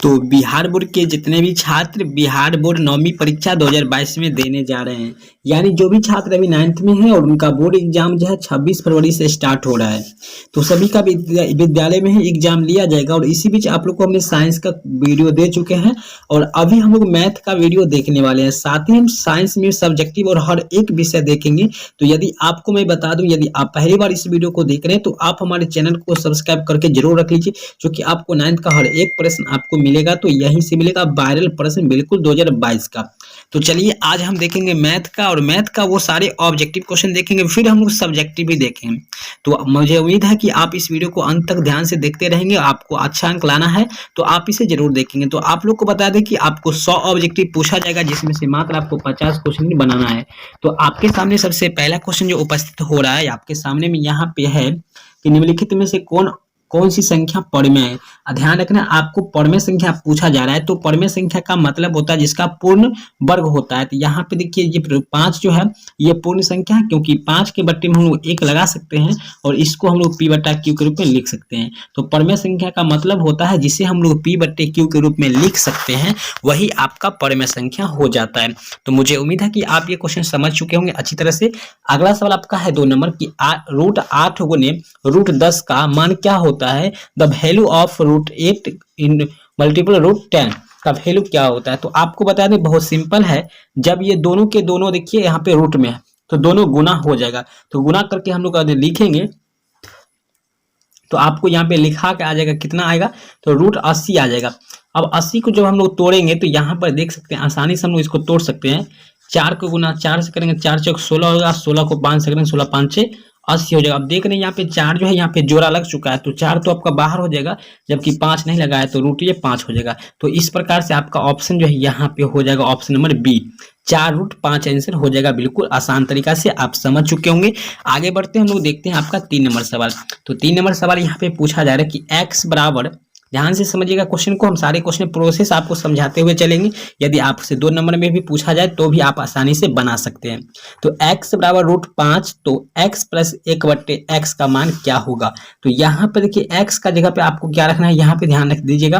तो बिहार बोर्ड के जितने भी छात्र बिहार बोर्ड 9वीं परीक्षा 2022 में देने जा रहे हैं, यानी जो भी छात्र अभी 9th में है और उनका बोर्ड एग्जाम जो है 26 फरवरी से स्टार्ट हो रहा है, तो सभी का विद्यालय में ही एग्जाम लिया जाएगा। और इसी बीच आप लोग को हमने साइंस का वीडियो दे चुके हैं और अभी हम लोग मैथ का वीडियो देखने वाले हैं। साथ ही हम साइंस में सब्जेक्टिव और हर एक विषय देखेंगे। तो यदि आपको मैं बता दूं, यदि आप पहली बार इस वीडियो को देख रहे हैं तो आप हमारे चैनल को सब्सक्राइब करके जरूर रख लीजिए, क्योंकि आपको 9th का हर एक प्रश्न आपको मिलेगा तो यहीं से मिलेगा वायरल प्रश्न बिल्कुल 2022 का। तो चलिए आज हम देखेंगे मैथ का, और मैथ का वो सारे ऑब्जेक्टिव क्वेश्चन देखेंगे, फिर हम लोग सब्जेक्टिव भी देखेंगे। तो मुझे उम्मीद है कि आप इस वीडियो को अंत तक ध्यान से देखते रहेंगे। आपको अच्छा अंक लाना है तो आप इसे जरूर देखेंगे। तो आप लोग को बता दें कि आपको 100 ऑब्जेक्टिव पूछा जाएगा, जिसमें से मात्र आपको 50 क्वेश्चन बनाना है। तो आपके सामने सबसे पहला क्वेश्चन जो उपस्थित हो रहा है आपके सामने में यहाँ पे है कि निम्नलिखित में से कौन सी संख्या परमेय है। ध्यान रखना, आपको परमेय संख्या पूछा जा रहा है। तो परमेय संख्या का मतलब होता है जिसका पूर्ण वर्ग होता है। तो यहाँ पे देखिए ये 5 जो है ये पूर्ण संख्या है, क्योंकि 5 के बट्टे में हम लोग 1 लगा सकते हैं और इसको हम लोग p/q के रूप में लिख सकते हैं। तो परमेय संख्या का मतलब होता है जिसे हम लोग p/q के रूप में लिख सकते हैं, वही आपका परमेय संख्या हो जाता है। तो मुझे उम्मीद है कि आप ये क्वेश्चन समझ चुके होंगे अच्छी तरह से। अगला सवाल आपका है 2 नंबर की √8 गुने √10 का मान क्या होता है। The value of √8 in multiple √10 का वैल्यू क्या होता है। तो आपको बता दें बहुत सिंपल है, जब ये दोनों के दोनों देखिए यहाँ पे रूट में है तो दोनों गुना हो जाएगा। तो गुना करके हम लोग लिखेंगे तो आपको यहाँ पे लिखा के आ जाएगा, कितना आएगा तो √80 आ जाएगा। अब 80 को जब हम लोग तोड़ेंगे तो यहाँ पर देख सकते हैं आसानी से हम लोग इसको तोड़ सकते हैं। 4 को गुना 4 से करेंगे, 4 चौक 16 होगा, 16 को 5 से करेंगे, 16 5 6 80 हो जाएगा। अब देख रहे हैं यहाँ पे 4 जो है यहाँ पे जोड़ा लग चुका है, तो 4 तो आपका बाहर हो जाएगा, जबकि 5 नहीं लगा है तो रूट ये 5 हो जाएगा। तो इस प्रकार से आपका ऑप्शन जो है यहाँ पे हो जाएगा ऑप्शन नंबर बी, 4√5 आंसर हो जाएगा। बिल्कुल आसान तरीका से आप समझ चुके होंगे। आगे बढ़ते हैं, हम लोग देखते हैं आपका 3 नंबर सवाल। तो 3 नंबर सवाल यहाँ पे पूछा जा रहा है कि x बराबर, ध्यान से समझिएगा क्वेश्चन को, हम सारे क्वेश्चन प्रोसेस आपको समझाते हुए चलेंगे। यदि आपसे 2 नंबर में भी पूछा जाए तो भी आप आसानी से बना सकते हैं। तो x बराबर √5, तो x प्लस 1/x का मान क्या होगा। तो यहाँ पर देखिए x का जगह पे आपको क्या रखना है, यहाँ पे ध्यान रख दीजिएगा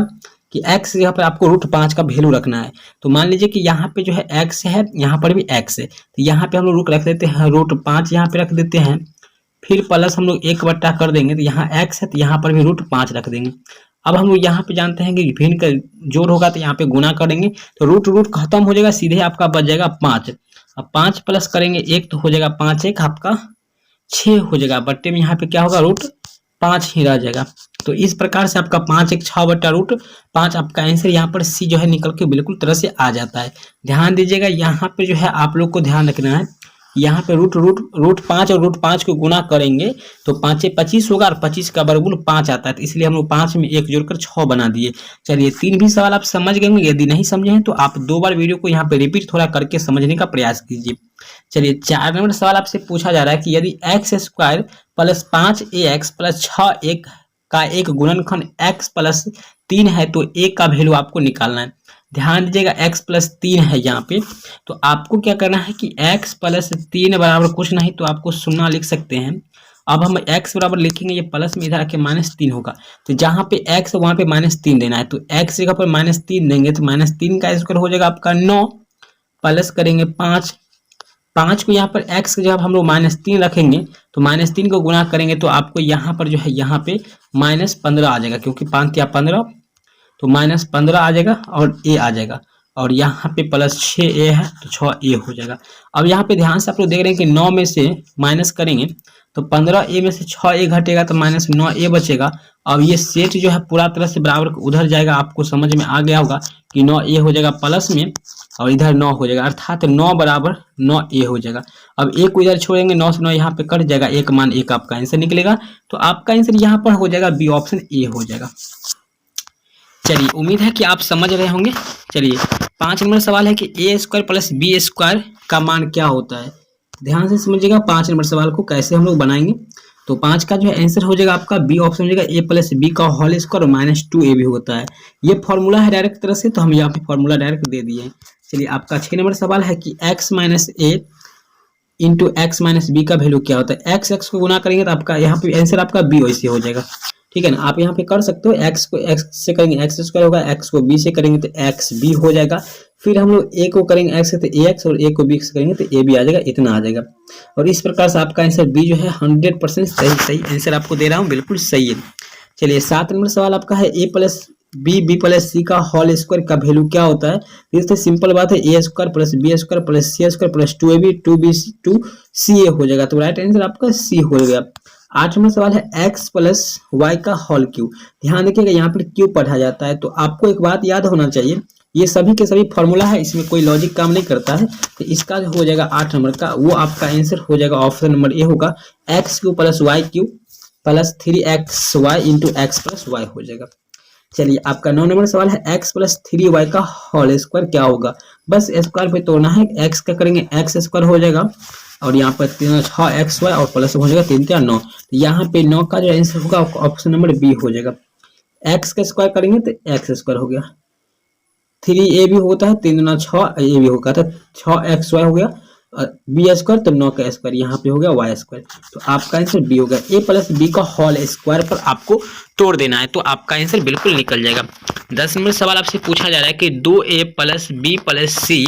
कि x जगह पर आपको √5 का वैल्यू रखना है। तो मान लीजिए कि यहाँ पे जो है x है, यहाँ पर भी x है, तो यहाँ पे हम लोग रूट रख देते हैं, √5 यहाँ पे रख देते हैं, फिर प्लस हम लोग 1/, कर देंगे तो यहाँ x है तो यहाँ पर भी √5 रख देंगे। अब हम लोग यहाँ पे जानते हैं कि भिन्न का जोड़ होगा तो यहाँ पे गुना करेंगे तो रूट खत्म हो जाएगा, सीधे आपका बच जाएगा 5। अब 5 प्लस करेंगे 1 तो हो जाएगा 5 1 आपका 6 हो जाएगा, बट्टे में यहाँ पे क्या होगा √5 ही रह जाएगा। तो इस प्रकार से आपका 5 1 6/√5 आपका आंसर यहाँ पर सी जो है निकल के बिल्कुल तरह से आ जाता है। ध्यान दीजिएगा यहाँ पे जो है आप लोग को ध्यान रखना है, यहाँ पे √5 और √5 को गुना करेंगे तो 5 25 होगा और 25 का वर्गमूल 5 आता है, तो इसलिए हम लोग 5 में 1 जोड़कर 6 बना दिए। चलिए 3 भी सवाल आप समझ गए होंगे, यदि नहीं समझे हैं तो आप 2 बार वीडियो को यहाँ पे रिपीट थोड़ा करके समझने का प्रयास कीजिए। चलिए 4 नंबर सवाल आपसे पूछा जा रहा है कि यदि x² + 5ax + 6a का एक गुणनखंड x + 3 है तो a का वैल्यू आपको निकालना है। ध्यान दीजिएगा x + 3 है यहाँ पे, तो आपको क्या करना है कि x + 3 बराबर कुछ नहीं तो आपको 0 लिख सकते हैं। अब हम x बराबर लिखेंगे, ये प्लस में इधर आके -3 होगा, तो जहाँ पे x वहाँ पे -3 देना है। तो x जगह पर -3 देंगे तो -3 का स्क्वायर हो जाएगा आपका 9, प्लस करेंगे 5 को यहाँ पर x की जगह हम लोग -3 रखेंगे तो -3 को गुना करेंगे तो आपको यहाँ पर जो है यहाँ पे -15 आ जाएगा, क्योंकि 5 या 15 तो -15 आ जाएगा और a आ जाएगा, और यहाँ पे प्लस 6a है तो 6a हो जाएगा। अब यहाँ पे ध्यान से आप लोग देख रहे हैं कि 9 में से माइनस करेंगे तो 15a में से 6a घटेगा तो -9a बचेगा। अब ये सेट जो है पूरा तरह से बराबर उधर जाएगा, आपको समझ में आ गया होगा कि 9a हो जाएगा प्लस में और इधर 9 हो जाएगा, अर्थात 9 बराबर 9a हो जाएगा। अब a को इधर छोड़ेंगे, 9 से 9 यहाँ पे कट जाएगा, एक मान 1 आपका आंसर निकलेगा। तो आपका आंसर यहाँ पर हो जाएगा बी, ऑप्शन ए हो जाएगा। चलिए उम्मीद है कि आप समझ रहे होंगे। चलिए 5 नंबर सवाल है कि a² + b² का मान क्या होता है। ध्यान से समझिएगा 5 नंबर सवाल को कैसे हम लोग बनाएंगे। तो 5 का जो है आंसर हो जाएगा आपका बी, ऑप्शन हो जाएगा a + b का होल स्क्वायर -2a भी होता है। ये फॉर्मूला है डायरेक्ट तरह से, तो हम यहाँ पे फॉर्मूला डायरेक्ट दे दिए हैं। चलिए आपका 6 नंबर सवाल है कि x - a × x - b का वैल्यू क्या होता है। x को गुना करेंगे तो आपका यहाँ पे आंसर आपका बी वैसे हो जाएगा। ठीक है ना। आप यहाँ पे कर सकते हो, एक्स को एक्स से करेंगे एक्स स्क्वायर होगा, एक्स को बी से करेंगे तो एक्स बी हो जाएगा। फिर हम लोग ए को करेंगे एक्स से तो ए एक्स, और ए को बी से करेंगे तो ए बी आ जाएगा, इतना आ जाएगा। और इस प्रकार से आपका आंसर बी जो है 100% सही आंसर आपको दे रहा हूँ, बिल्कुल सही है। चलिए 7 नंबर सवाल आपका है ए प्लस बी बी प्लस सी का होल स्क्वायर का वैल्यू क्या होता है। इससे सिंपल बात है, A square plus B square plus C square plus 2ab 2b 2ca हो जाएगा। तो राइट आंसर आपका सी हो गया। 8 नंबर सवाल है एक्स प्लस वाई का होल क्यूब। ध्यान रखिएगा यहाँ पर क्यूब पढ़ा जाता है, तो आपको एक बात याद होना चाहिए, ये सभी के सभी फॉर्मूला है, इसमें कोई लॉजिक काम नहीं करता है। तो इसका जो हो जाएगा 8 नंबर का, वो आपका आंसर हो जाएगा ऑप्शन नंबर ए होगा, X cube plus Y cube plus 3xy into X plus Y हो जाएगा। चलिए आपका 9 नंबर सवाल है एक्स प्लस 3y का होल स्क्वायर क्या होगा। बस स्क्वायर पे तोड़ना है, एक्स का करेंगे एक्स स्क्वायर हो जाएगा, और यहाँ पर 6xy और प्लस हो जाएगा 3 3 9। तो यहाँ पे 9 का जो आंसर होगा ऑप्शन नंबर बी हो जाएगा। एक्स का स्क्वायर करेंगे तो एक्स स्क्वायर हो गया, 3a भी होता है, 3 9 6 ए भी होगा, तो 6xy हो गया, बी स्क्वायर तो 9 का स्क्वायर यहाँ पे हो गया वाई स्क्वायर। तो आपका आंसर बी हो गया। ए प्लस बी का होल स्क्वायर पर आपको तोड़ देना है, तो आपका आंसर बिल्कुल निकल जाएगा। 10 नंबर सवाल आपसे पूछा जा रहा है कि 2a प्लस बी प्लस सी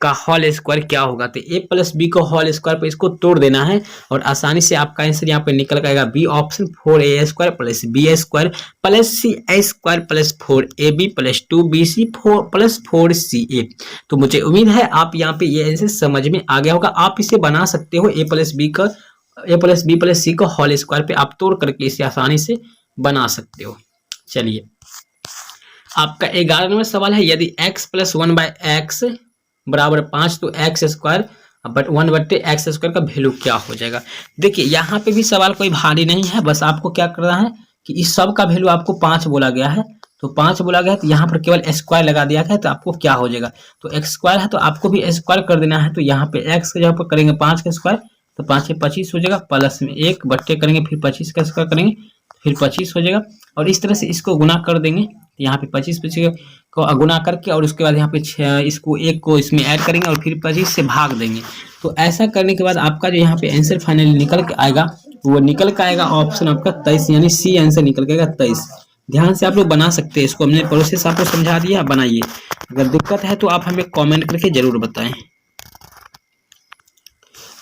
का होल स्क्वायर क्या होगा। तो ए प्लस बी को होल स्क्वायर पर इसको तोड़ देना है, और आसानी से आपका आंसर यहाँ पे निकल आएगा B option, 4a square plus B square plus C square plus 4ab plus 2bc plus 4ca। तो मुझे उम्मीद है आप यहाँ पे ये आंसर समझ में आ गया होगा। आप इसे बना सकते हो, ए प्लस बी प्लस सी को होल स्क्वायर पे आप तोड़ करके इसे आसानी से बना सकते हो। चलिए आपका 11 नंबर सवाल है, यदि x प्लस 1/x बराबर 5 तो x square but 1/x square का वैल्यू क्या हो जाएगा। देखिए यहाँ पे भी सवाल कोई भारी नहीं है, बस आपको क्या करना है कि इस सब का वैल्यू आपको 5 बोला गया है, तो 5 बोला गया है, तो यहाँ पर केवल स्क्वायर लगा दिया गया है, तो आपको क्या हो जाएगा, तो एक्स स्क्वायर है तो आपको भी स्क्वायर कर देना है। तो यहाँ पे एक्स के जगह पर करेंगे 5 का स्क्वायर, तो 5 के 25 हो जाएगा, प्लस में 1 बट्टे करेंगे, फिर 25 का स्क्वायर करेंगे, फिर 25 हो जाएगा, और इस तरह से इसको गुना कर देंगे। यहाँ पे 25 को गुना करके, और उसके बाद यहाँ पे इसको 1 को इसमें ऐड करेंगे, और फिर 25 से भाग देंगे। तो ऐसा करने के बाद आपका जो यहाँ पे आंसर फाइनली निकल के आएगा, वो निकल के आएगा ऑप्शन आपका 23, यानी सी आंसर निकल के आएगा 23। ध्यान से आप लोग बना सकते हैं इसको, हमने प्रोसेस आपको समझा दिया, बनाइए। अगर दिक्कत है तो आप हमें कॉमेंट करके जरूर बताएं।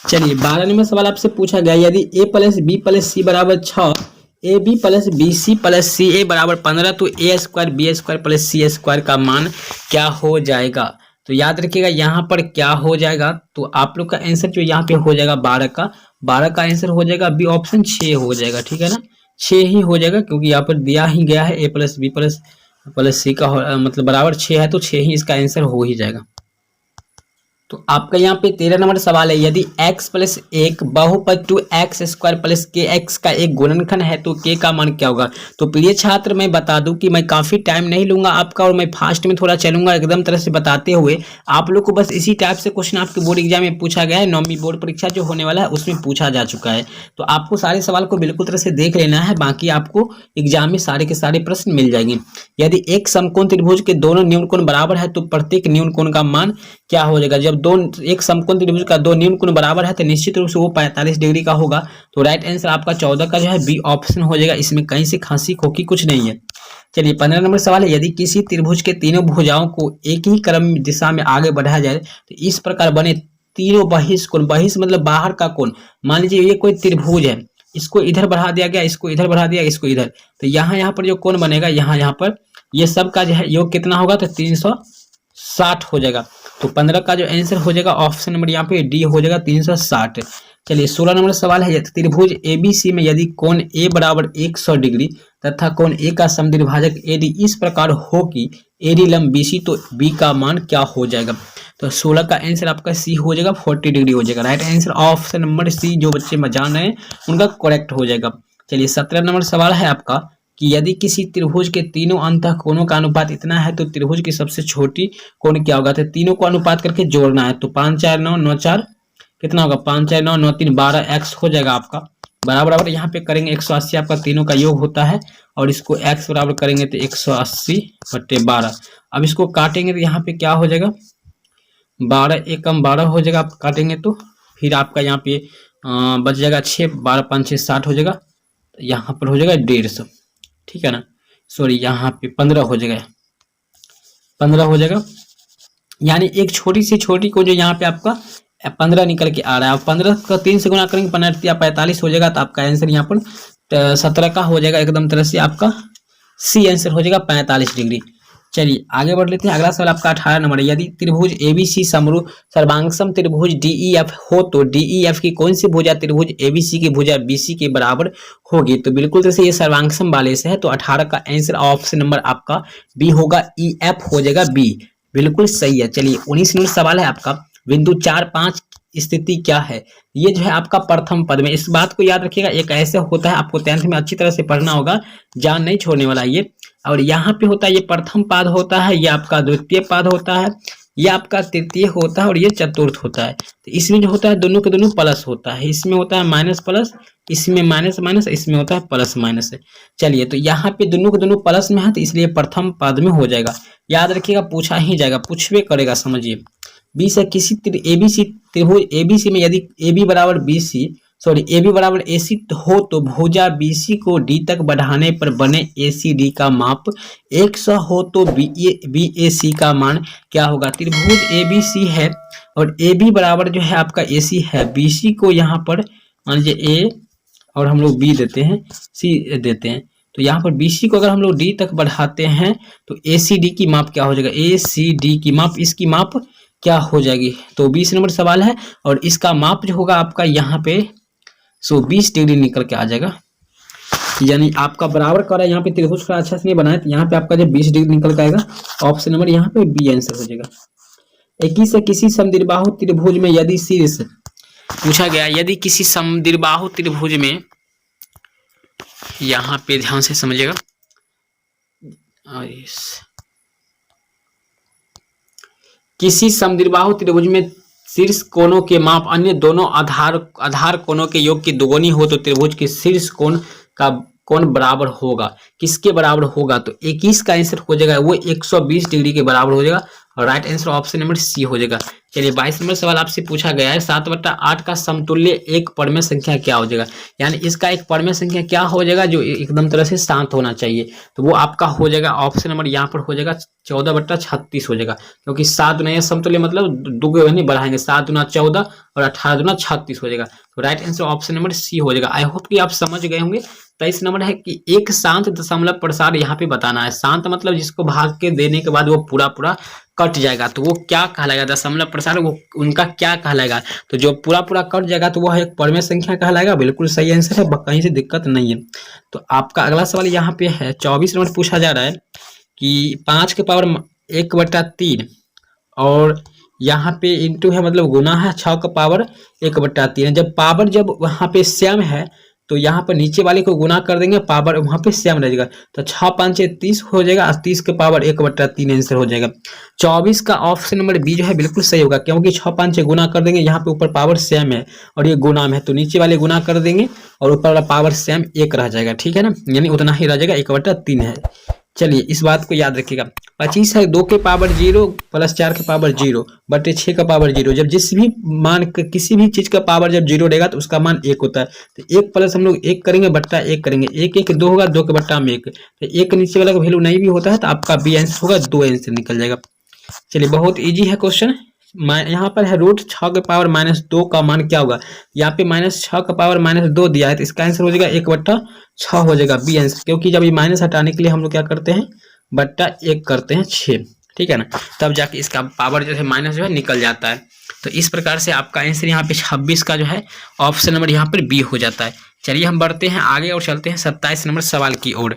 चलिए 12 नंबर सवाल आपसे पूछा गया, यदि a plus B plus C बराबर 6, A B plus B C plus C A बराबर 15, तो A square B square plus C square का मान क्या हो जाएगा। तो याद रखिएगा यहाँ पर क्या हो जाएगा, तो आप लोग का आंसर जो यहाँ पे हो जाएगा 12 का आंसर हो जाएगा बी ऑप्शन 6 हो जाएगा, ठीक है ना, 6 ही हो जाएगा, क्योंकि यहाँ पर दिया ही गया है ए प्लस बी प्लस सी का मतलब बराबर 6 है, तो 6 ही इसका आंसर हो ही जाएगा। तो आपका यहाँ पे 13 नंबर सवाल है, यदि x प्लस 1 बहुपद 2x स्क्वायर प्लस kx का एक गुणनखंड है तो k का मान क्या होगा। तो प्रिय छात्र मैं बता दूं कि मैं काफी टाइम नहीं लूंगा आपका, और मैं फास्ट में थोड़ा चलूंगा एकदम तरह से बताते हुए। आप लोग को बस इसी टाइप से क्वेश्चन आपके बोर्ड एग्जाम में पूछा गया है, 9वीं बोर्ड परीक्षा जो होने वाला है उसमें पूछा जा चुका है। तो आपको सारे सवाल को बिल्कुल तरह से देख लेना है, बाकी आपको एग्जाम में सारे के सारे प्रश्न मिल जाएंगे। यदि एक समकोण त्रिभुज के दोनों न्यून कोण बराबर है तो प्रत्येक न्यून कोण का मान क्या हो जाएगा। जब एक समकोण त्रिभुज का 2 न्यून कोण बराबर है तो निश्चित रूप से वो 45 डिग्री का होगा। तो राइट आंसर आपका 14 का जो है बी ऑप्शन हो जाएगा, इसमें कहीं से खांसी खोखी कुछ नहीं है। चलिए 15 नंबर सवाल है, यदि किसी त्रिभुज के तीनों भुजाओं को एक ही क्रम दिशा में आगे बढ़ाया जाए तो इस प्रकार बने तीनों बहिष्कोण, बहिष मतलब बाहर का कोण, मान लीजिए ये कोई त्रिभुज है, इसको इधर बढ़ा दिया गया, इसको इधर बढ़ा दिया, इसको इधर, तो यहाँ पर जो कोण बनेगा, यहाँ पर ये सब का जो है योग कितना होगा, तो 360 हो जाएगा। तो 15 का जो आंसर हो जाएगा ऑप्शन नंबर यहाँ पे डी हो जाएगा 360। चलिए 16 नंबर सवाल है, त्रिभुज एबीसी में यदि कोण ए बराबर 100 डिग्री तथा कोण ए का समद्विभाजक एडी इस प्रकार हो कि एडी लंब बीसी, तो बी का मान क्या हो जाएगा। तो 16 का आंसर आपका सी हो जाएगा, 40 डिग्री हो जाएगा। Right answer option number C, जो बच्चे जान रहे हैं उनका करेक्ट हो जाएगा। चलिए 17 नंबर सवाल है आपका कि यदि किसी त्रिभुज के तीनों अंतः कोणों का अनुपात इतना है तो त्रिभुज की सबसे छोटी कोण क्या होगा। तो तीनों को अनुपात करके जोड़ना है, तो 5 4 9 9 4 कितना होगा, 5 4 9 9 3 12 x हो जाएगा आपका बराबर बराबर। यहाँ पे करेंगे 180 आपका तीनों का योग होता है, और इसको x बराबर करेंगे तो 180/12। अब इसको काटेंगे तो यहाँ पे क्या हो जाएगा, 12 एकम 12 हो जाएगा। आप काटेंगे तो फिर आपका यहाँ पे बच जाएगा 6, 12 5 6 60 हो जाएगा। तो यहाँ पर हो जाएगा 150, ठीक है ना, सॉरी यहाँ पे 15 हो जाएगा, 15 हो जाएगा। यानी एक छोटी से छोटी को जो यहाँ पे आपका 15 निकल के आ रहा है, 15 का 3 से गुना करेंगे 45 हो जाएगा, तो आपका आंसर यहाँ पर 17 का हो जाएगा एकदम तरह से, आपका सी आंसर हो जाएगा 45 डिग्री। चलिए आगे बढ़ लेते हैं। अगला सवाल आपका 18 नंबर है। यदि त्रिभुज एबीसी समरू सर्वांगसम त्रिभुज डीईएफ हो तो डीईएफ की कौन सी भुजा त्रिभुज एबीसी की भुजा बीसी के बराबर होगी? तो बिल्कुल जैसे ये सर्वांगसम वाले से है, तो 18 का आंसर ऑप्शन नंबर आपका बी होगा, ई एफ हो जाएगा बी, बिल्कुल सही है। चलिए 19 नंबर सवाल है आपका, बिंदु 4-5 स्थिति क्या है? ये जो है आपका प्रथम पद में, इस बात को याद रखिएगा, एक ऐसे होता है, आपको 10th में अच्छी तरह से पढ़ना होगा, जान नहीं छोड़ने वाला ये। और यहाँ पे होता है ये प्रथम पाद होता है, ये आपका द्वितीय पाद होता है, ये आपका तृतीय होता है और ये चतुर्थ होता है। तो इसमें जो होता है दोनों के दोनों प्लस होता है, इसमें होता है माइनस प्लस, इसमें माइनस माइनस, इसमें होता है प्लस माइनस। चलिए तो यहाँ पे दोनों के दोनों प्लस में है, तो इसलिए प्रथम पद में हो जाएगा, याद रखिएगा, पूछा ही जाएगा, पूछवे करेगा, समझिए। बी से किसी एबीसी त्रिभुज एबीसी में यदि AB बराबर BC सॉरी AB बराबर AC हो तो भुजा BC को D तक बढ़ाने पर बने ACD का माप 100 हो तो BAC का मान क्या होगा? त्रिभुज ABC है और AB बराबर जो है आपका AC है, BC को यहाँ पर मान लीजिए A और हम लोग B देते हैं, C देते हैं, तो यहाँ पर BC को अगर हम लोग D तक बढ़ाते हैं तो ACD की माप क्या हो जाएगा? ACD की माप, इसकी माप क्या हो जाएगी? तो 20 नंबर सवाल है और इसका माप जो होगा आपका यहाँ पे 20 डिग्री निकल के आ जाएगा, यानी आपका बराबर कर रहा है, यहाँ पे त्रिभुज थोड़ा अच्छा से नहीं बनाया, तो यहाँ पे आपका जो 20 डिग्री निकल के आएगा, ऑप्शन नंबर यहाँ पे बी आंसर हो जाएगा। 21 से किसी समद्विबाहु त्रिभुज में यदि शीर्ष पूछा गया, यदि किसी समद्विबाहु त्रिभुज में, यहाँ पे ध्यान से समझिएगा, किसी समद्विबाहु त्रिभुज में शीर्ष कोणों के माप अन्य दोनों आधार कोणों के योग की दुगुनी हो तो त्रिभुज के शीर्ष कोण का कोण बराबर होगा, किसके बराबर होगा? तो 21 का आंसर हो जाएगा वो 120 डिग्री के बराबर हो जाएगा, और right answer option number C हो जाएगा। चलिए 22 नंबर सवाल आपसे पूछा गया है, 7/8 का समतुल्य एक परमेय संख्या क्या हो जाएगा? यानी इसका एक परमेय संख्या क्या हो जाएगा जो एकदम तरह से शांत होना चाहिए, तो वो आपका हो जाएगा ऑप्शन नंबर यहाँ पर हो जाएगा 14/36 हो जाएगा, क्योंकि 7 दुना समतुल्य मतलब दो नहीं बढ़ाएंगे, 7 दुना 14 और 18 दुना 36 हो जाएगा, तो right answer option number C हो जाएगा। आई होप कि आप समझ गए होंगे। 23 नंबर है कि एक शांत दशमलव प्रसार यहाँ पे बताना है, शांत मतलब जिसको भाग के देने के बाद वो पूरा कट जाएगा, तो वो क्या कहलाएगा? दशमलव प्रसार वो उनका क्या कहलाएगा? तो जो पूरा कट जाएगा तो वो एक परमेय संख्या कहलाएगा, बिल्कुल सही आंसर है, कहीं से दिक्कत नहीं है। तो आपका अगला सवाल यहाँ पे है 24 नंबर पूछा जा रहा है कि 5 के पावर 1/3 और यहाँ पे इंटू है मतलब गुना है 6 का पावर 1/3, जब पावर जब वहाँ पे सेम है तो यहाँ पर नीचे वाले को गुना कर देंगे, पावर वहाँ पे सेम रहेगा, तो 6 5 30 हो जाएगा, 30 के पावर 1/3 आंसर हो जाएगा। 24 का ऑप्शन नंबर बी जो है बिल्कुल सही होगा, क्योंकि 6 5 गुना कर देंगे, यहाँ पे ऊपर पावर सेम है और ये गुना में है, तो नीचे वाले गुना कर देंगे और ऊपर वाला पावर सेम 1 रह जाएगा, ठीक है ना, यानी उतना ही रह जाएगा, 1/3 है। चलिए इस बात को याद रखिएगा। 25 है 2 के पावर 0 प्लस 4 के पावर 0 बटे 6 का पावर 0, जब जिस भी मान किसी भी चीज का पावर जब 0 रहेगा तो उसका मान 1 होता है, तो 1 प्लस हम लोग 1 करेंगे बट्टा 1 करेंगे, 1 1 2 होगा, 2 के बट्टा में 1, तो 1 नीचे वाला का वैल्यू नहीं भी होता है, तो आपका बी आंसर होगा, 2 आंसर निकल जाएगा। चलिए बहुत ईजी है क्वेश्चन। यहाँ पर है रूट 6 के पावर -2 का मान क्या होगा? यहाँ पे -6 का पावर -2 दिया है, तो इसका आंसर हो जाएगा 1/6 हो जाएगा, बी आंसर, क्योंकि जब ये माइनस हटाने के लिए हम लोग क्या करते हैं, बट्टा 1 करते हैं 6, ठीक है ना, तब जाके इसका पावर जो है माइनस जो है निकल जाता है। तो इस प्रकार से आपका आंसर यहाँ पे 26 का जो है ऑप्शन नंबर यहाँ पर बी हो जाता है। चलिए हम बढ़ते हैं आगे और चलते हैं 27 नंबर सवाल की ओर।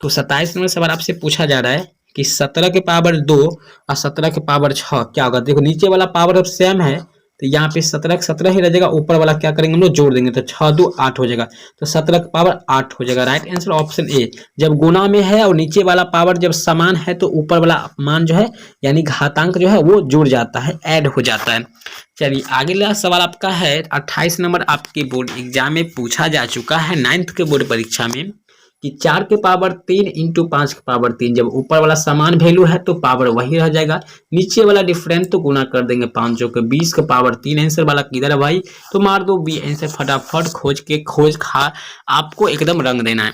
तो 27 नंबर सवाल आपसे पूछा जा रहा है कि 17 के पावर 2 और 17 के पावर 6 क्या होगा? देखो नीचे वाला पावर अब सेम है, तो यहाँ पे 17 17 ही रह जाएगा, ऊपर वाला क्या करेंगे हम लोग जोड़ देंगे, तो 6 2 8 हो जाएगा, तो 17 का पावर 8 हो जाएगा। राइट आंसर ऑप्शन ए, जब गुना में है और नीचे वाला पावर जब समान है तो ऊपर वाला मान जो है यानी घातांक जो है वो जुड़ जाता है, ऐड हो जाता है। चलिए अगला सवाल आपका है 28 नंबर, आपके बोर्ड एग्जाम में पूछा जा चुका है 9th के बोर्ड परीक्षा में कि 4 के पावर 3 इंटू 5 के पावर 3, जब ऊपर वाला समान वैल्यू है तो पावर वही रह जाएगा, नीचे वाला डिफरेंस तो गुना कर देंगे 5 के 20 के पावर 3। आंसर वाला किधर है भाई, तो मार दो बी आंसर, फटाफट खोज खा आपको एकदम रंग देना है।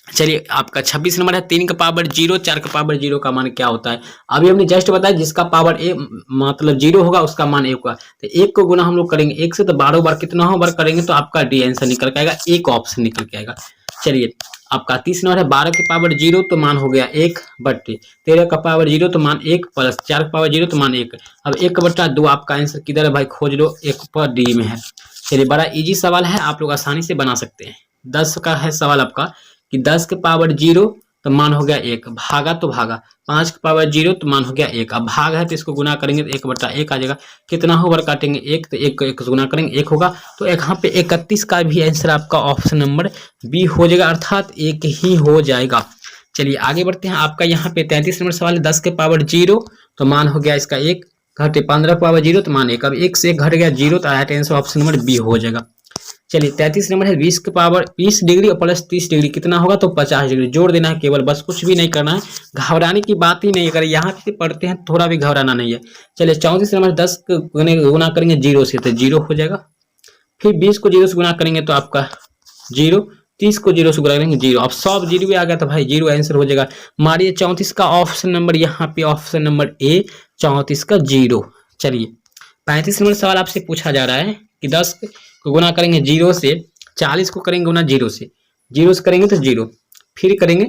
चलिए आपका 26 नंबर है 3 का पावर 0, 4 का पावर 0 का मान क्या होता है। अभी हमने जस्ट बताया जिसका पावर ए मतलब 0 होगा उसका मान 1 होगा, तो 1 को गुना हम लोग करेंगे 1 से, तो 12 बार कितना बार करेंगे तो आपका डी आंसर निकल के आएगा, एक ऑप्शन निकल के आएगा। चलिए आपका 30 नंबर है 12 के पावर 0 तो मान हो गया 1/, 13 का पावर 0 तो मान 1 प्लस 4 का पावर 0 तो मान 1। अब 1/2 आपका आंसर किधर है भाई, खोज लो, 1 पर डी में है। चलिए बड़ा इजी सवाल है, आप लोग आसानी से बना सकते हैं। 10 का है सवाल आपका कि 10 के पावर 0 तो मान हो गया 1, भागा तो भागा, 5 के पावर 0 तो मान हो गया 1। अब भाग है तो इसको गुना करेंगे तो 1/1 आ जाएगा, कितना होगा काटेंगे 1, तो 1 को 1 गुना करेंगे 1 होगा, तो यहाँ पे 31 का भी आंसर आपका ऑप्शन नंबर बी हो जाएगा, अर्थात 1 ही हो जाएगा। चलिए आगे बढ़ते हैं, आपका यहाँ पे 33 नंबर सवाल है 10 के पावर 0 तो मान हो गया इसका 1, घटे 15 के पावर 0 तो मान 1। अब 1 से 1 घट गया 0, तो right answer option number B हो जाएगा। चलिए 33 नंबर है 20 के पावर 20 डिग्री और प्लस 30 डिग्री कितना होगा, तो 50 डिग्री जोड़ देना है केवल, बस कुछ भी नहीं करना है, घबराने की बात ही नहीं। अगर यहाँ पे पढ़ते हैं थोड़ा भी घबराना नहीं है। चलिए 34 नंबर 10 गुना करेंगे 0 से तो 0 हो जाएगा, फिर 20 को 0 से गुना करेंगे तो आपका 0, 30 को 0 से गुना करेंगे 0। अब सब 0 आ गया तो भाई 0 आंसर हो जाएगा। मारिए 34 का ऑप्शन नंबर, यहाँ पे ऑप्शन नंबर ए 34 का 0। चलिए 35 नंबर सवाल आपसे पूछा जा रहा है कि 10 को गुना करेंगे 0 से, 40 को करेंगे गुना 0 से, 0 से करेंगे तो 0, फिर करेंगे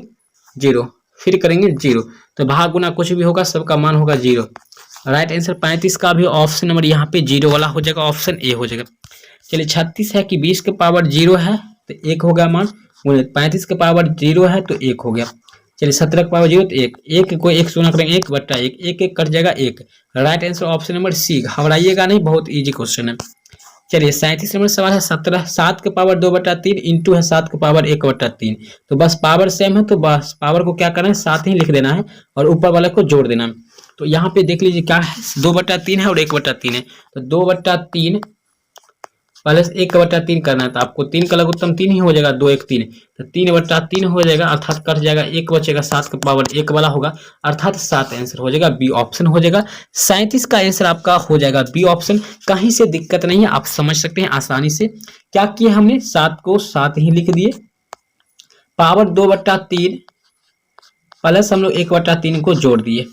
0, फिर करेंगे 0, तो भाग गुना कुछ भी होगा सबका मान होगा 0। राइट आंसर 35 का भी ऑप्शन नंबर यहाँ पे 0 वाला हो जाएगा, ऑप्शन ए हो जाएगा। चलिए 36 है कि 20 के पावर 0 है तो 1 हो गया मान, 35 के पावर 0 है तो 1 हो गया। चलिए 17 के पावर 0 तो 1, 1 को 1 से गुना करेंगे 1/1, 1 कट जाएगा 1। Right answer option number C, घबराइएगा नहीं, बहुत इजी क्वेश्चन है। चलिए 37 नंबर सवाल है 7 के पावर 2/3 इंटू है 7 के पावर 1/3, तो बस पावर सेम है तो बस पावर को क्या करना है 7 ही लिख देना है और ऊपर वाले को जोड़ देना है। तो यहाँ पे देख लीजिए क्या है, 2/3 है और 1/3 है, तो 2/3 प्लस 1/3 करना है, तो आपको 3 का लघुत्तम 3 ही हो जाएगा, 2 1 3, तो 3/3 हो जाएगा, अर्थात कट जाएगा 1 बचेगा, 7 का पावर 1 वाला होगा, अर्थात 7 आंसर हो जाएगा, बी ऑप्शन हो जाएगा। 37 का आंसर आपका हो जाएगा बी ऑप्शन, कहीं से दिक्कत नहीं है, आप समझ सकते हैं आसानी से। क्या किया हमने, 7 को 7 ही लिख दिए, पावर 2/3 प्लस हम लोग 1/3 को जोड़ दिए,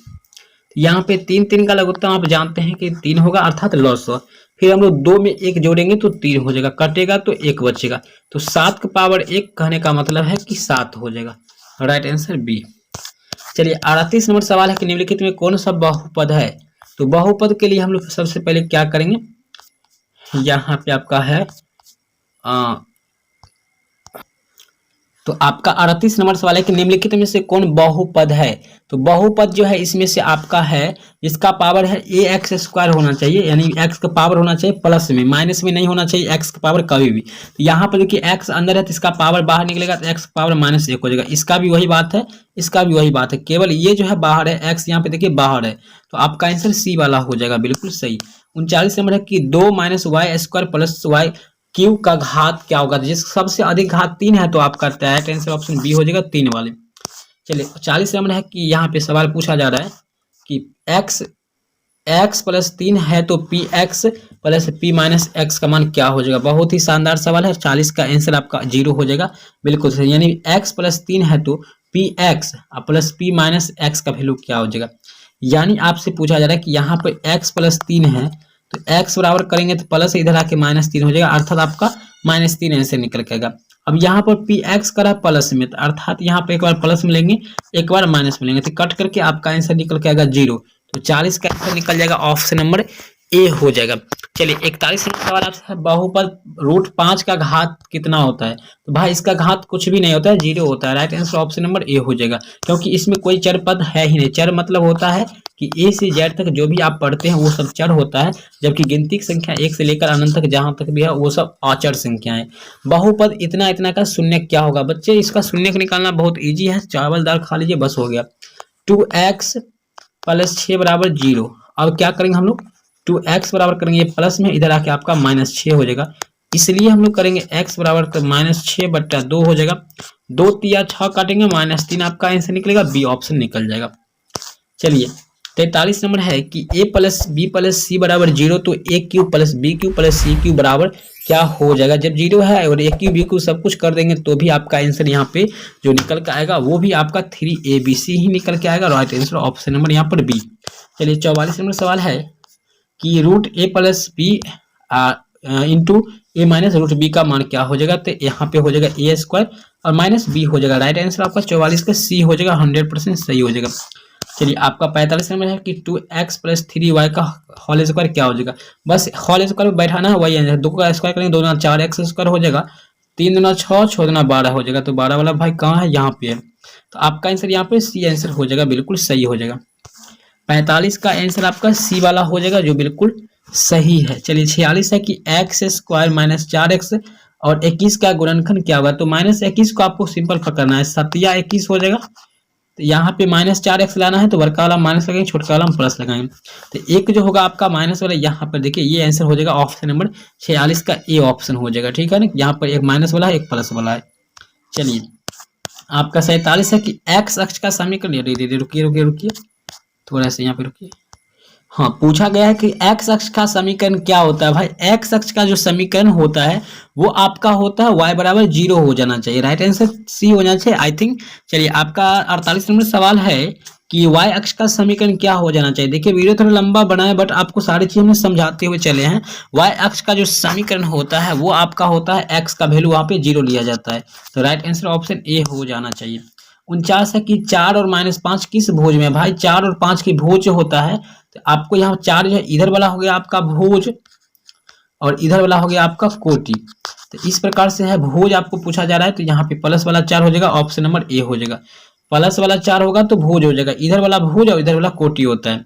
यहाँ पे 3 का लघुत्तम आप जानते हैं कि 3 होगा, अर्थात लॉस। फिर हम लोग 2 में 1 जोड़ेंगे तो 3 हो जाएगा, कटेगा तो 1 बचेगा, तो 7 का पावर 1 कहने का मतलब है कि 7 हो जाएगा, राइट आंसर बी। चलिए 38 नंबर सवाल है कि निम्नलिखित में कौन सा बहुपद है, तो बहुपद के लिए हम लोग सबसे पहले क्या करेंगे, यहाँ पे आपका है तो आपका 38 नंबर सवाल है कि निम्नलिखित में से कौन बहुपद है, तो बहुपद जो है इसमें से आपका है इसका पावर है ax² होना चाहिए, यानी x का पावर होना चाहिए प्लस में, माइनस में नहीं होना चाहिए x का पावर कभी भी। तो यहाँ पर देखिए x अंदर है तो इसका पावर बाहर निकलेगा तो x का पावर -1 हो जाएगा, इसका भी वही बात है, इसका भी वही बात है, केवल ये जो है बाहर है, x यहाँ पे देखिए बाहर है, तो आपका आंसर सी वाला हो जाएगा, बिल्कुल सही। 39 नंबर है कि 2 - y² प्लस y क्यू का घात क्या होगा, जिस सबसे अधिक घात 3 है तो आपका राइट आंसर ऑप्शन बी हो जाएगा, 3 वाले। चलिए 40 नंबर है कि यहाँ पे सवाल पूछा जा रहा है कि x प्लस 3 है तो px plus p minus x का मान क्या हो जाएगा, बहुत ही शानदार सवाल है। 40 का आंसर आपका 0 हो जाएगा, बिल्कुल सही, यानी x प्लस 3 है तो px plus p minus x का वैल्यू क्या हो जाएगा। यानी आपसे पूछा जा रहा है कि यहाँ पर x प्लस 3 है तो x बराबर करेंगे तो प्लस इधर आके -3 हो जाएगा, अर्थात आपका -3 आंसर निकल के आएगा। अब यहाँ पर px करा प्लस में, तो अर्थात यहाँ पे एक बार प्लस में लेंगे एक बार माइनस में लेंगे, तो कट करके आपका आंसर निकल के आएगा 0, तो 40 का आंसर निकल जाएगा, ऑप्शन नंबर ए हो जाएगा। चलिए 41 सवाल आपसे है, बहुपद √5 का घात कितना होता है, तो भाई इसका घात कुछ भी नहीं होता है, 0 होता है, राइट आंसर ऑप्शन नंबर ए हो जाएगा, क्योंकि इसमें कोई चर पद है ही नहीं। चर मतलब होता है कि ए से जेड तक जो भी आप पढ़ते हैं वो सब चर होता है, जबकि गिनती की संख्या 1 से लेकर अनंत तक जहां तक भी है वो सब अचर संख्याएं। बहुपद इतना इतना का शून्य क्या होगा बच्चे, इसका शून्य निकालना बहुत ईजी है, चावल दाल खा लीजिए बस हो गया। 2x प्लस 6 बराबर 0। अब क्या करेंगे हम लोग, 2x बराबर करेंगे प्लस में, इधर आके आपका -6 हो जाएगा, इसलिए हम लोग करेंगे x बराबर तो -6/2 हो जाएगा। 2 तिया 6 काटेंगे -3 आपका आंसर निकलेगा, बी ऑप्शन निकल जाएगा। चलिए 43 नंबर है कि a plus B plus C बराबर 0, तो A cube plus B cube plus C cube बराबर क्या हो जाएगा। जब 0 है और ए क्यू बी क्यू सब कुछ कर देंगे तो भी आपका आंसर यहाँ पे जो निकल के आएगा वो भी आपका 3abc ही निकल के आएगा। राइट आंसर ऑप्शन नंबर यहाँ पर बी। चलिए 44 नंबर सवाल है कि रूट ए प्लस बी इंटू ए माइनस रूट बी का मान क्या हो जाएगा। तो यहाँ पे हो जाएगा ए स्क्वायर और माइनस बी हो जाएगा। राइट आंसर आपका 44 का सी हो जाएगा, 100% सही हो जाएगा। चलिए आपका 45 नंबर है कि 2x प्लस 3y का होल स्क्वायर क्या हो जाएगा। बस होल स्क्वायर में बैठाना है, वही आंसर। 2 का स्क्वायर करेंगे 2 दूना 4x स्क्वायर हो जाएगा, 3 दूना 6, 6 दूना 12 हो जाएगा। तो 12 वाला भाई कहाँ है, यहाँ पे है। तो आपका आंसर यहाँ पे सी आंसर हो जाएगा, बिल्कुल सही हो जाएगा। 45 का आंसर आपका सी वाला हो जाएगा जो बिल्कुल सही है। चलिए 46 है कि एक्स स्क्वायर माइनस 4x और 21 का गुणनखंड क्या होगा। तो -21 को आपको सिंपल पकड़ना है, 7 या 21 हो जाएगा। तो यहाँ पे -4x लाना है तो बड़का वाला माइनस लगाएंगे, छोटका वाला प्लस लगाएंगे। तो एक जो होगा आपका माइनस वाला यहाँ पर देखिए, ये आंसर हो जाएगा ऑप्शन नंबर 46 का ए ऑप्शन हो जाएगा। ठीक है ना, यहाँ पर एक माइनस वाला है एक प्लस वाला है। चलिए आपका 47 है कि एक्स अक्ष का समीकरण, रुकिए थोड़ा सा यहाँ पे रुकिए। हाँ, पूछा गया है कि एक्स अक्ष का समीकरण क्या होता है। भाई एक्स अक्ष का जो समीकरण होता है वो आपका होता है y बराबर 0 हो जाना चाहिए। राइट आंसर सी हो जाना चाहिए आई थिंक। चलिए आपका 48 नंबर सवाल है कि y अक्ष का समीकरण क्या हो जाना चाहिए। देखिए वीडियो थोड़ा लंबा बना है बट आपको सारी चीजें हमने समझाते हुए चले हैं। y अक्ष का जो समीकरण होता है वो आपका होता है x का वैल्यू वहां पे 0 लिया जाता है। तो राइट आंसर ऑप्शन ए हो जाना चाहिए। 49 है कि 4 और -5 किस भुज में। भाई 4 और 5 की भुज होता है, तो आपको यहाँ 4 जो है इधर वाला हो गया आपका भुज और इधर वाला हो गया आपका कोटि। तो इस प्रकार से है भुज आपको पूछा जा रहा है। तो यहाँ पे प्लस वाला 4 हो जाएगा, ऑप्शन नंबर ए हो जाएगा। प्लस वाला 4 होगा तो भुज हो जाएगा, इधर वाला भुज और इधर वाला कोटि होता है।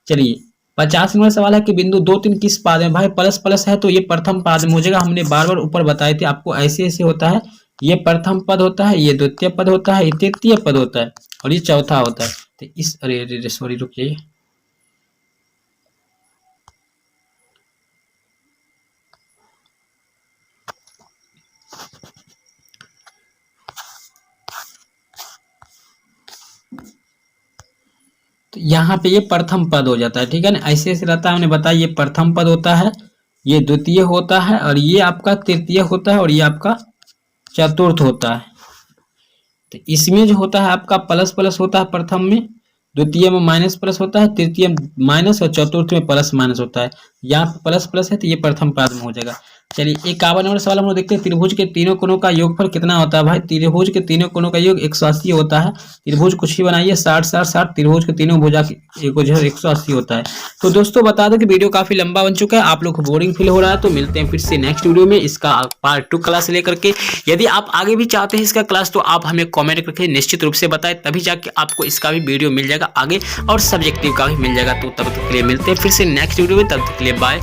चलिए 50 नंबर सवाल है कि बिंदु 2 3 किस पाद में। भाई प्लस प्लस है तो ये प्रथम पाद में हो जाएगा। हमने बार बार ऊपर बताए थे आपको, ऐसे ऐसे होता है। ये प्रथम पद होता है, ये द्वितीय पद होता है, ये तृतीय पद होता है और ये चौथा होता है। तो इस अरे सॉरी रुकिए, तो यहाँ पे ये प्रथम पद हो जाता है। ठीक है ना, ऐसे ऐसे रहता है। हमने बताया ये प्रथम पद होता है, ये द्वितीय होता है और ये आपका तृतीय होता है और ये आपका चतुर्थ होता है। तो इसमें जो होता है आपका प्लस प्लस होता है प्रथम में, द्वितीय में माइनस प्लस होता है, तृतीय माइनस और चतुर्थ में प्लस माइनस होता है। यहाँ पे प्लस प्लस है तो ये प्रथम पाद में हो जाएगा। चलिए 51 नंबर सवाल हम लोग देखते हैं, त्रिभुज के तीनों कोणों का योगफल कितना होता है। भाई त्रिभुज के तीनों कोणों का योग 180 होता है। त्रिभुज कुछ ही बनाइए 60 60 60, त्रिभुज के तीनों भुजा जो है 180 होता है। तो दोस्तों बता दो कि वीडियो काफी लंबा बन चुका है, आप लोग को बोरिंग फील हो रहा है, तो मिलते हैं फिर से नेक्स्ट वीडियो में इसका पार्ट 2 क्लास लेकर के। यदि आप आगे भी चाहते हैं इसका क्लास तो आप हमें कॉमेंट करके निश्चित रूप से बताएं, तभी जाके आपको इसका भी वीडियो मिल जाएगा आगे और सब्जेक्टिव का भी मिल जाएगा। तो तब तक के लिए मिलते हैं फिर से नेक्स्ट वीडियो में, तब तक के लिए बाय।